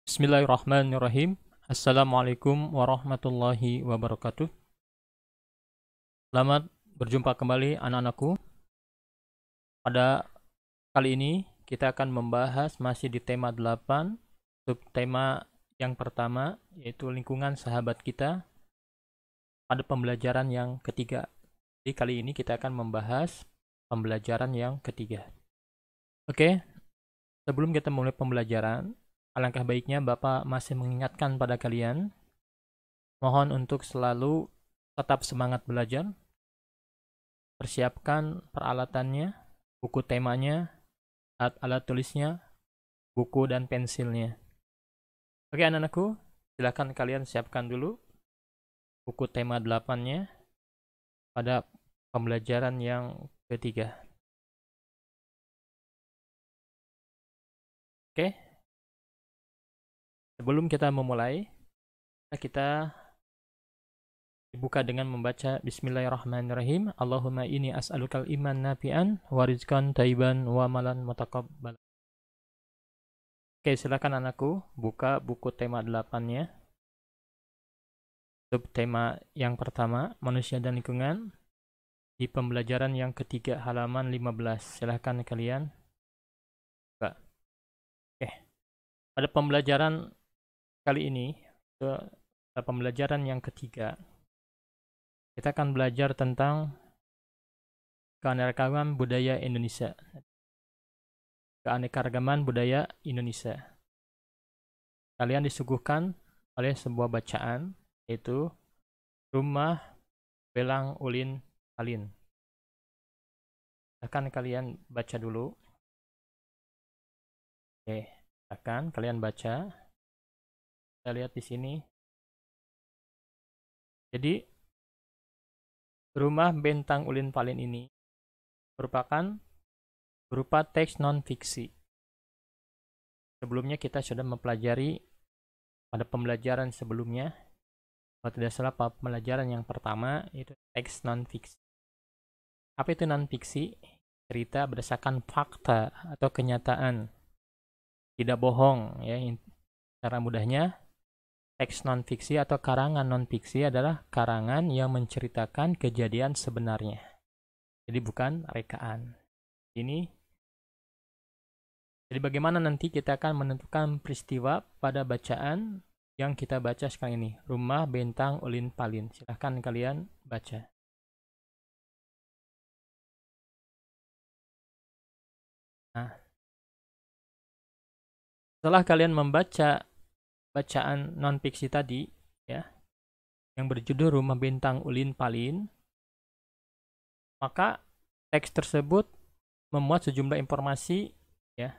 Bismillahirrahmanirrahim. Assalamualaikum warahmatullahi wabarakatuh. Selamat berjumpa kembali anak-anakku. Pada kali ini kita akan membahas masih di tema 8, subtema yang pertama yaitu lingkungan sahabat kita pada pembelajaran yang ketiga. Jadi kali ini kita akan membahas pembelajaran yang ketiga. Oke, sebelum kita mulai pembelajaran, alangkah baiknya Bapak masih mengingatkan pada kalian, mohon untuk selalu tetap semangat belajar, persiapkan peralatannya, buku temanya, alat tulisnya, buku dan pensilnya. Oke anak-anakku, silakan kalian siapkan dulu buku tema 8-nya pada pembelajaran yang ketiga. Oke, sebelum kita memulai, kita dibuka dengan membaca Bismillahirrahmanirrahim. Allahumma inni as'alukal iman nafi'an wa rizqan thayyiban wa amalan mutaqabbal. Oke, silakan anakku buka buku tema 8-nya. Subtema yang pertama, manusia dan lingkungan, di pembelajaran yang ketiga halaman 15. Silahkan kalian buka. Oke, pada pembelajaran kali ini, pada pembelajaran yang ketiga, kita akan belajar tentang keanekaragaman budaya Indonesia. Keanekaragaman budaya Indonesia. Kalian disuguhkan oleh sebuah bacaan, yaitu Rumah Belang Ulin Alin. Akan kalian baca dulu. Oke, akan kalian baca. Kita lihat di sini. Jadi, Rumah Bentang Ulin Palin ini merupakan berupa teks non-fiksi. Sebelumnya kita sudah mempelajari pada pembelajaran sebelumnya, kalau tidak salah pembelajaran yang pertama itu teks non-fiksi. Apa itu non-fiksi? Cerita berdasarkan fakta atau kenyataan, tidak bohong ya. Cara mudahnya, teks non-fiksi atau karangan non-fiksi adalah karangan yang menceritakan kejadian sebenarnya. Jadi bukan rekaan. Jadi bagaimana nanti kita akan menentukan peristiwa pada bacaan yang kita baca sekarang ini. Rumah Bentang Ulin Palin. Silahkan kalian baca. Nah, setelah kalian membaca bacaan non-fiksi tadi, ya, yang berjudul Rumah Bentang Ulin Palin, maka teks tersebut memuat sejumlah informasi, ya,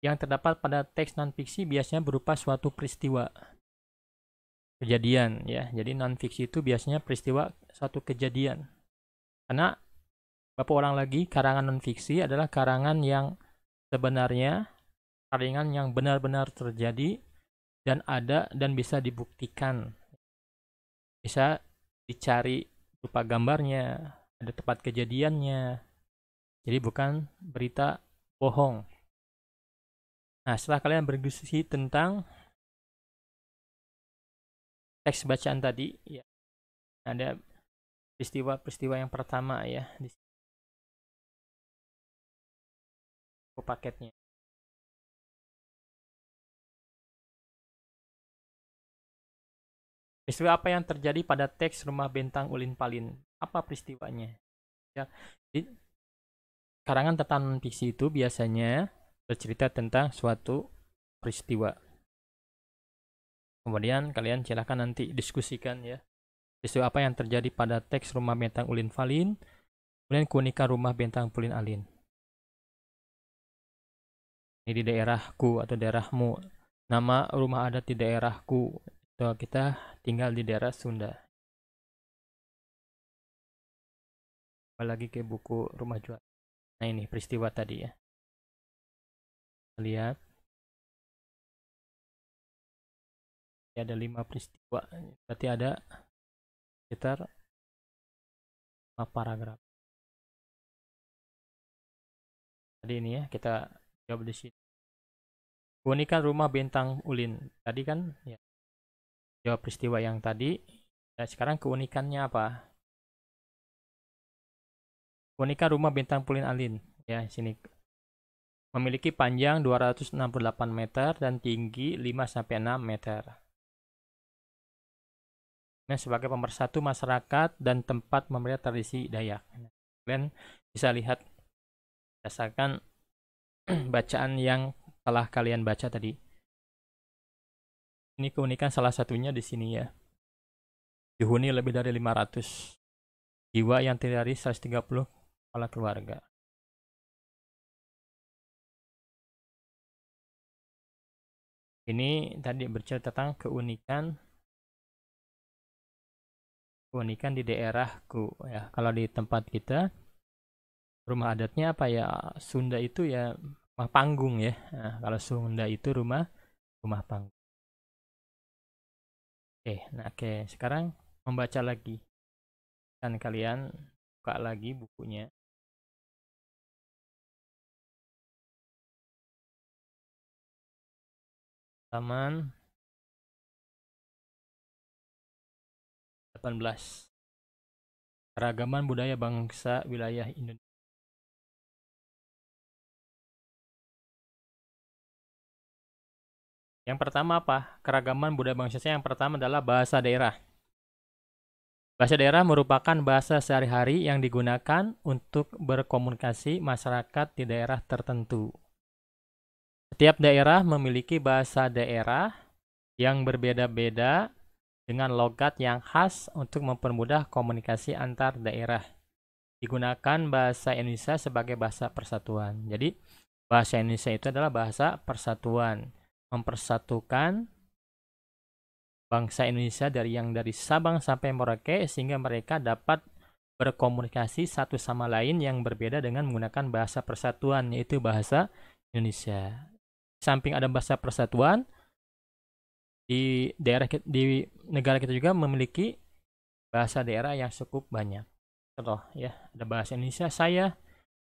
yang terdapat pada teks non-fiksi biasanya berupa suatu peristiwa, kejadian, ya. Jadi non-fiksi itu biasanya peristiwa suatu kejadian. Karena Bapak ulang lagi, karangan non-fiksi adalah karangan yang sebenarnya, karangan yang benar-benar terjadi dan ada dan bisa dibuktikan. Bisa dicari rupa gambarnya, ada tempat kejadiannya. Jadi bukan berita bohong. Nah, setelah kalian berdiskusi tentang teks bacaan tadi, ya, ada peristiwa-peristiwa yang pertama ya di paketnya. Peristiwa apa yang terjadi pada teks Rumah Bentang Ulin Palin? Apa peristiwanya? Ya, jadi, karangan tentang non-fiksi itu biasanya bercerita tentang suatu peristiwa. Kemudian kalian silahkan nanti diskusikan ya. Peristiwa apa yang terjadi pada teks Rumah Bentang Ulin Palin, kemudian keunikan Rumah Bentang Ulin Alin. Ini di daerahku atau daerahmu. Nama rumah adat di daerahku. So, kita tinggal di daerah Sunda. Apalagi ke buku Rumah Jual. Nah ini peristiwa tadi ya. Lihat. Ada 5 peristiwa. Berarti ada sekitar 5 paragraf. Tadi ini ya, kita jawab di sini. Keunikan rumah bintang ulin. Tadi kan ya, jawab peristiwa yang tadi. Ya, sekarang keunikannya apa? Keunikan rumah bintang ulin alin. Ya, sini memiliki panjang 268 meter dan tinggi 5-6 meter. Nah, sebagai pemersatu masyarakat dan tempat memelihara tradisi Dayak. Kalian bisa lihat berdasarkan bacaan yang telah kalian baca tadi. Ini keunikan salah satunya di sini ya. Dihuni lebih dari 500 jiwa yang terdiri dari 130 kepala keluarga. Ini tadi bercerita tentang keunikan di daerahku ya. Kalau di tempat kita rumah adatnya apa ya? Sunda itu ya rumah panggung ya. Nah, kalau Sunda itu rumah rumah panggung. Oke, sekarang membaca lagi. Dan kalian buka lagi bukunya. Halaman 18. Keragaman budaya bangsa wilayah Indonesia. Yang pertama apa? Keragaman budaya bangsa Indonesia yang pertama adalah bahasa daerah. Bahasa daerah merupakan bahasa sehari-hari yang digunakan untuk berkomunikasi masyarakat di daerah tertentu. Setiap daerah memiliki bahasa daerah yang berbeda-beda dengan logat yang khas untuk mempermudah komunikasi antar daerah. Digunakan bahasa Indonesia sebagai bahasa persatuan. Jadi, bahasa Indonesia itu adalah bahasa persatuan, mempersatukan bangsa Indonesia dari Sabang sampai Merauke sehingga mereka dapat berkomunikasi satu sama lain yang berbeda dengan menggunakan bahasa persatuan, yaitu bahasa Indonesia. Samping ada bahasa persatuan, di negara kita juga memiliki bahasa daerah yang cukup banyak. Contoh ya, ada bahasa Indonesia saya,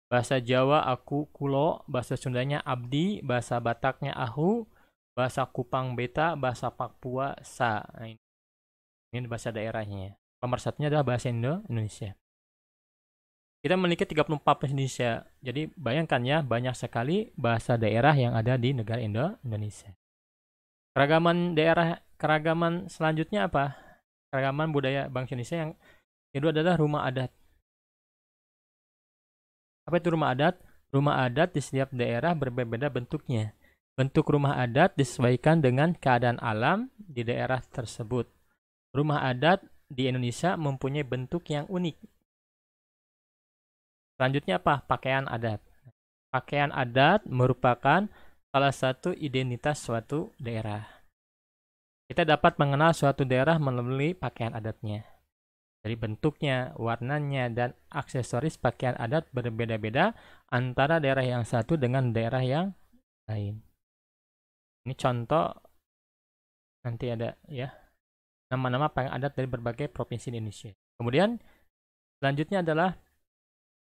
bahasa Jawa aku kulo, bahasa Sundanya abdi, bahasa Bataknya ahu, bahasa Kupang beta, bahasa Papua sa. Nah, ini bahasa daerahnya. Pemersatunya adalah bahasa Indonesia. Kita memiliki 34 bahasa Indonesia. Jadi bayangkan ya, banyak sekali bahasa daerah yang ada di negara Indonesia. Keragaman selanjutnya apa? Keragaman budaya bangsa Indonesia yang kedua adalah rumah adat. Apa itu rumah adat? Rumah adat di setiap daerah berbeda bentuknya. Bentuk rumah adat disesuaikan dengan keadaan alam di daerah tersebut. Rumah adat di Indonesia mempunyai bentuk yang unik. Selanjutnya apa? Pakaian adat. Pakaian adat merupakan salah satu identitas suatu daerah. Kita dapat mengenal suatu daerah melalui pakaian adatnya. Dari bentuknya, warnanya, dan aksesoris pakaian adat berbeda-beda antara daerah yang satu dengan daerah yang lain. Ini contoh, nanti ada ya, nama-nama pakaian adat dari berbagai provinsi di Indonesia. Kemudian, selanjutnya adalah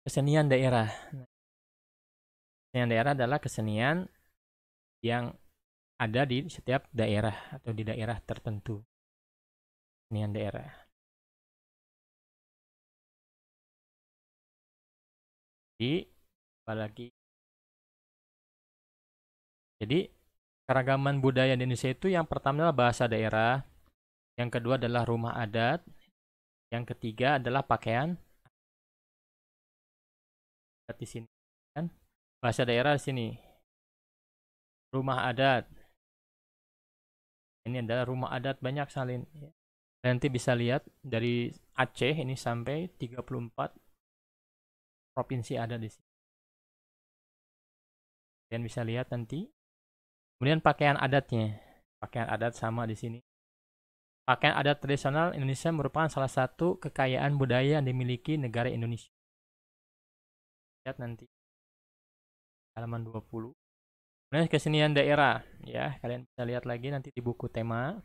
kesenian daerah. Kesenian daerah adalah kesenian yang ada di setiap daerah atau di daerah tertentu. Kesenian daerah. Apalagi. Jadi keragaman budaya di Indonesia itu yang pertama adalah bahasa daerah, yang kedua adalah rumah adat, yang ketiga adalah pakaian di sini kan. Bahasa daerah di sini. Rumah adat. Ini adalah rumah adat banyak salin. Nanti bisa lihat dari Aceh ini sampai 34 provinsi ada di sini. Kalian bisa lihat nanti. Kemudian pakaian adatnya. Pakaian adat sama di sini. Pakaian adat tradisional Indonesia merupakan salah satu kekayaan budaya yang dimiliki negara Indonesia. Lihat nanti halaman 20. Kemudian kesenian daerah ya, kalian bisa lihat lagi nanti di buku tema.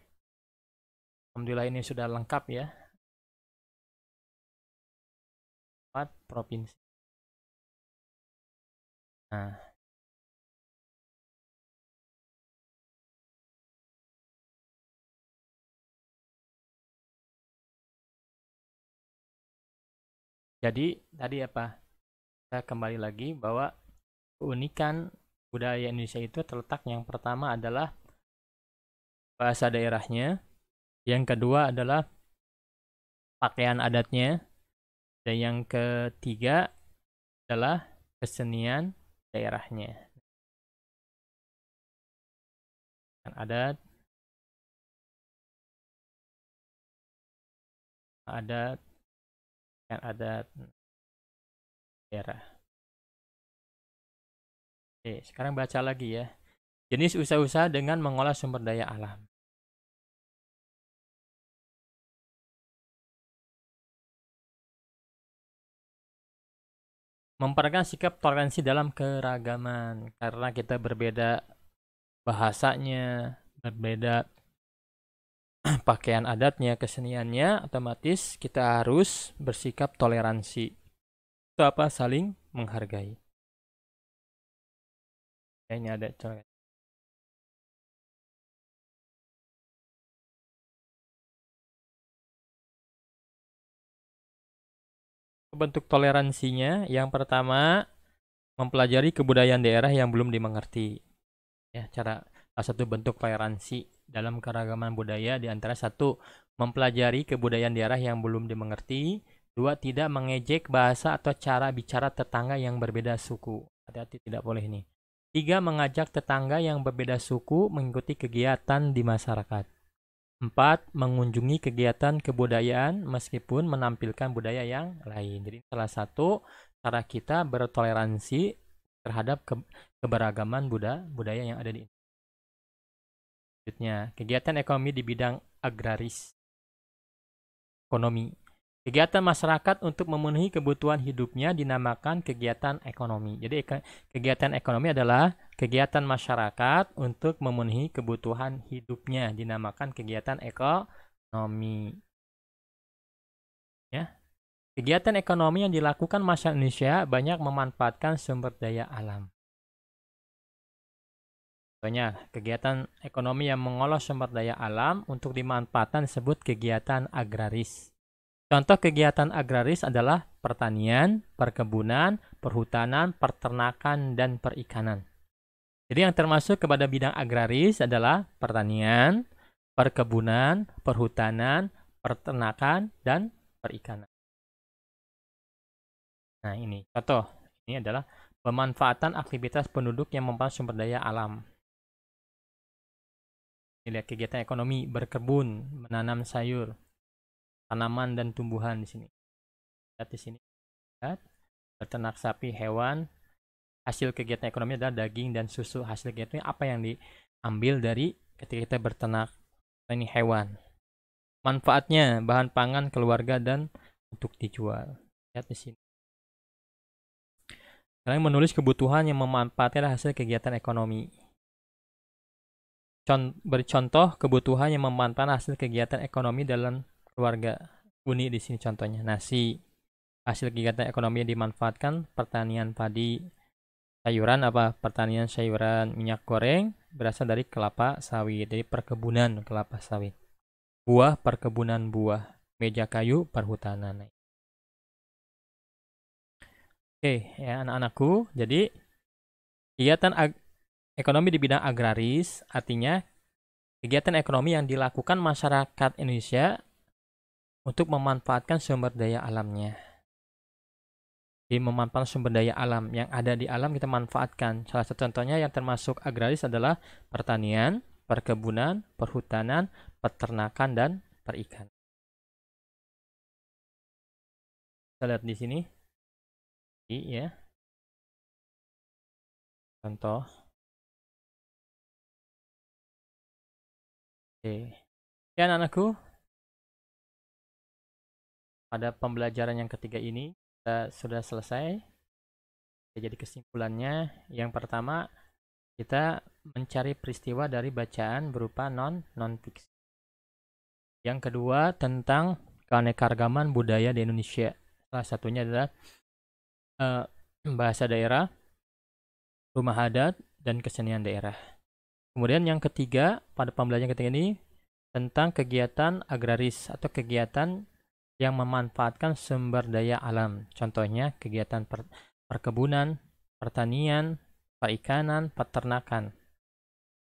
Alhamdulillah ini sudah lengkap ya. 4 provinsi. Nah, Jadi tadi apa? Kita kembali lagi bahwa keunikan budaya Indonesia itu terletak yang pertama adalah bahasa daerahnya, yang kedua adalah pakaian adatnya, dan yang ketiga adalah kesenian daerahnya. Adat, adat, adat daerah. Oke, sekarang baca lagi ya. Jenis usaha-usaha dengan mengolah sumber daya alam. Memperagakan sikap toleransi dalam keragaman. Karena kita berbeda bahasanya, berbeda pakaian adatnya, keseniannya, otomatis kita harus bersikap toleransi. Itu apa? Saling menghargai. Ya, ini ada contoh. Bentuk toleransinya, yang pertama, mempelajari kebudayaan daerah yang belum dimengerti. Ya, salah satu bentuk toleransi dalam keragaman budaya di antara satu, mempelajari kebudayaan daerah yang belum dimengerti. Dua, tidak mengejek bahasa atau cara bicara tetangga yang berbeda suku. Hati-hati, tidak boleh ini. Tiga, mengajak tetangga yang berbeda suku mengikuti kegiatan di masyarakat. Empat, mengunjungi kegiatan kebudayaan meskipun menampilkan budaya yang lain. Jadi salah satu cara kita bertoleransi terhadap keberagaman budaya yang ada di Indonesia. Selanjutnya, kegiatan ekonomi di bidang agraris. Ekonomi. Kegiatan masyarakat untuk memenuhi kebutuhan hidupnya dinamakan kegiatan ekonomi. Jadi kegiatan ekonomi adalah kegiatan masyarakat untuk memenuhi kebutuhan hidupnya dinamakan kegiatan ekonomi. Ya. Kegiatan ekonomi yang dilakukan masyarakat Indonesia banyak memanfaatkan sumber daya alam. Contohnya, kegiatan ekonomi yang mengolah sumber daya alam untuk dimanfaatkan disebut kegiatan agraris. Contoh kegiatan agraris adalah pertanian, perkebunan, perhutanan, peternakan, dan perikanan. Jadi yang termasuk kepada bidang agraris adalah pertanian, perkebunan, perhutanan, peternakan, dan perikanan. Nah ini contoh, ini adalah pemanfaatan aktivitas penduduk yang memanfaatkan sumber daya alam. Ini lihat kegiatan ekonomi, berkebun, menanam sayur, tanaman dan tumbuhan di sini. Lihat di sini. Lihat, berternak sapi, hewan. Hasil kegiatan ekonomi adalah daging dan susu. Hasil kegiatan apa yang diambil dari ketika kita berternak ini hewan. Manfaatnya bahan pangan keluarga dan untuk dijual. Lihat di sini. Kalian menulis kebutuhan yang memanfaatkan hasil kegiatan ekonomi. Beri contoh kebutuhan yang memanfaatkan hasil kegiatan ekonomi dalam keluarga. Uni di sini contohnya nasi. Hasil kegiatan ekonomi yang dimanfaatkan pertanian padi, sayuran apa? Pertanian sayuran, minyak goreng berasal dari kelapa sawit, dari perkebunan kelapa sawit. Buah, perkebunan buah, meja kayu, perhutanan. Oke, ya anak-anakku, jadi kegiatan ekonomi di bidang agraris artinya kegiatan ekonomi yang dilakukan masyarakat Indonesia untuk memanfaatkan sumber daya alamnya. Jadi memanfaatkan sumber daya alam yang ada di alam kita manfaatkan. Salah satu contohnya yang termasuk agraris adalah pertanian, perkebunan, perhutanan, peternakan, dan perikan. Kita lihat di sini. Ya. Contoh. Oke. Ya anak-anakku, pada pembelajaran yang ketiga ini kita sudah selesai. Jadi kesimpulannya, yang pertama kita mencari peristiwa dari bacaan berupa non-fiksi. Yang kedua tentang keanekaragaman budaya di Indonesia. Salah satunya adalah bahasa daerah, rumah adat, dan kesenian daerah. Kemudian yang ketiga pada pembelajaran ketiga ini tentang kegiatan agraris atau kegiatan yang memanfaatkan sumber daya alam. Contohnya kegiatan perkebunan, pertanian, perikanan, peternakan.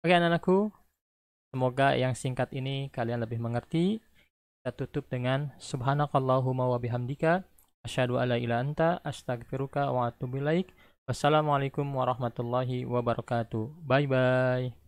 Oke anak-anakku, semoga yang singkat ini kalian lebih mengerti. Kita tutup dengan subhanakallahumma wa bihamdika asyhadu alla ilaha anta astaghfiruka wa atubu ilaik. Wassalamualaikum warahmatullahi wabarakatuh. Bye bye.